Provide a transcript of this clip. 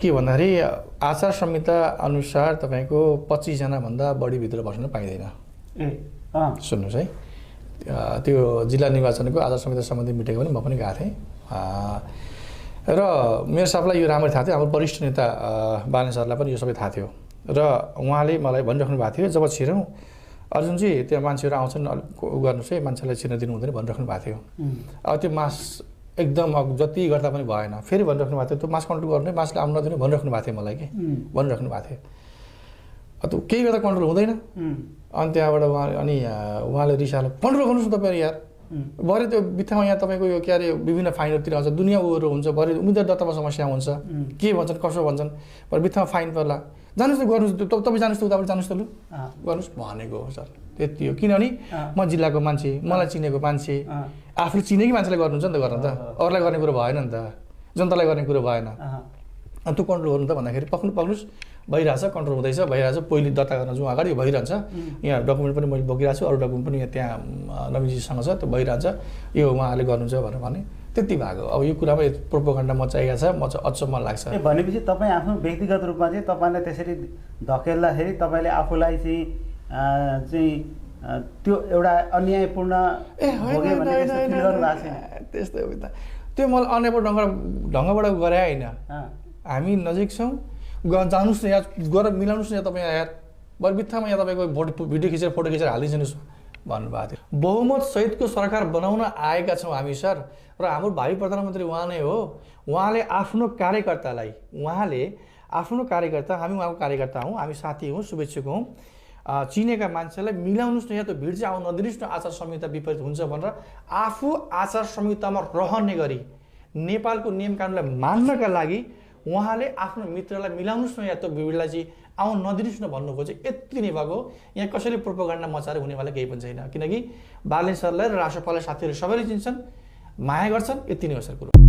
के भन्दाखेरि आचार संहिता अनुसार तपाईँको 25 जना भन्दा बढी भित्र बस्न पाइँदैन। सुन्नुहोस् है, त्यो जिल्ला निर्वाचनको आचार संहिता सम्बन्धी मिटिङमा पनि म पनि गएको थिएँ र मेरो सबलाई यो राम्ररी थाहा थियो। हाम्रो वरिष्ठ नेता बालन सरलाई पनि यो सबै थाहा थियो र उहाँले मलाई भनिराख्नु भएको थियो, जब छिरौँ अर्जुनजी त्यहाँ मान्छेहरू आउँछन् गर्नुहोस् है, मान्छेलाई छिर्न दिनु हुँदैन भनिराख्नु भएको थियो। अब त्यो मास एकदम जति गर्दा पनि भएन, फेरि भनिराख्नु भएको थियो त्यो मास कन्ट्रोल गर्नु, मासले आउनु नदिनु भनिराख्नु भएको थियो मलाई के भनिराख्नु भएको थियो। त्यो केही गर्दा कन्ट्रोल हुँदैन। अनि त्यहाँबाट उहाँले रिसाले कन्ट्रोल गर्नुहोस् न तपाईँहरू यार, भरे त्यो बित्थामा यहाँ तपाईँको यो के अरे विभिन्न फाइनतिर आउँछ, दुनियाँ उहरू हुन्छ, भरे उम्मेदवार दत्तामा समस्या हुन्छ, के भन्छन् कसो भन्छन्, भरे बित्थामा फाइन पर्ला, जानुहोस् न गर्नुहोस्, तपाईँ जानुहोस् त उताबाट जानुहोस् त लु गर्नुहोस् भनेको हो सर। त्यति हो, किनभने म जिल्लाको मान्छे, मलाई चिनेको मान्छे, आफूले चिनेकै मान्छेलाई गर्नुहुन्छ नि त, गर्न त अरूलाई गर्ने कुरो भएन नि त, जनतालाई गर्ने कुरो भएन। अनि त्यो कन्ट्रोल गर्नु त भन्दाखेरि पक्नुहोस् भइरहेछ, कन्ट्रोल हुँदैछ, भइरहेछ। पहिले दर्ता गर्न जाउँ अगाडि भइरहन्छ, यहाँ डकुमेन्ट पनि मैले बोकिरहेको छु, अरू डकुमेन्ट पनि त्यहाँ नवीजीसँग छ, त्यो भइरहन्छ, यो उहाँहरूले गर्नुहुन्छ भनेर भने त्यति भएको। अब यो कुरामा प्रोपोगन्डा मचाइएको छ, म चाहिँ अचम्म लाग्छ। भनेपछि तपाईँ आफ्नो व्यक्तिगत रूपमा चाहिँ तपाईँलाई त्यसरी धकेल्दाखेरि तपाईँले आफूलाई चाहिँ त्यो एउटा अन्यायपूर्ण त्यस्तै हो त, त्यो मलाई अन्यायपूर्ण ढङ्गबाट गरे होइन। हामी नजिक छौँ, जानुहोस् न यहाँ गएर मिलाउनुहोस् न यहाँ तपाईँ यार, बरु बित्थामा यहाँ तपाईँको भिडियो खिचेर फोटो खिचेर हालिदिनुहोस् भन्नुभएको थियो। बहुमत सहितको सरकार बनाउन आएका छौँ हामी सर, र हाम्रो भावी प्रधानमन्त्री उहाँ नै हो। उहाँले आफ्नो कार्यकर्तालाई, हामी उहाँको कार्यकर्ता हौँ, हामी साथी हौँ, शुभेच्छुक हौँ, चिनेका मान्छेलाई मिलाउनुहोस् न यहाँ, त्यो भिड चाहिँ आउनु नदिनुहोस् न, आचार संहिता विपरीत हुन्छ भनेर आफू आचार संहितामा रहने गरी नेपालको नियम कानुनलाई मान्नका लागि उहाँले आफ्नो मित्रलाई मिलाउनुहोस् न यहाँ, त्यो भिडलाई चाहिँ आउनु नदिनुहोस् न भन्नु खोजे। यति नै भएको। यहाँ कसैले प्रोपोगन्डा मचाएर हुनेवाला केही पनि छैन, किनकि बालन सरलाई र रासोपालाई साथीहरू सबैले चिन्छन्, माया गर्छन्। यति नै हो सर कुरो।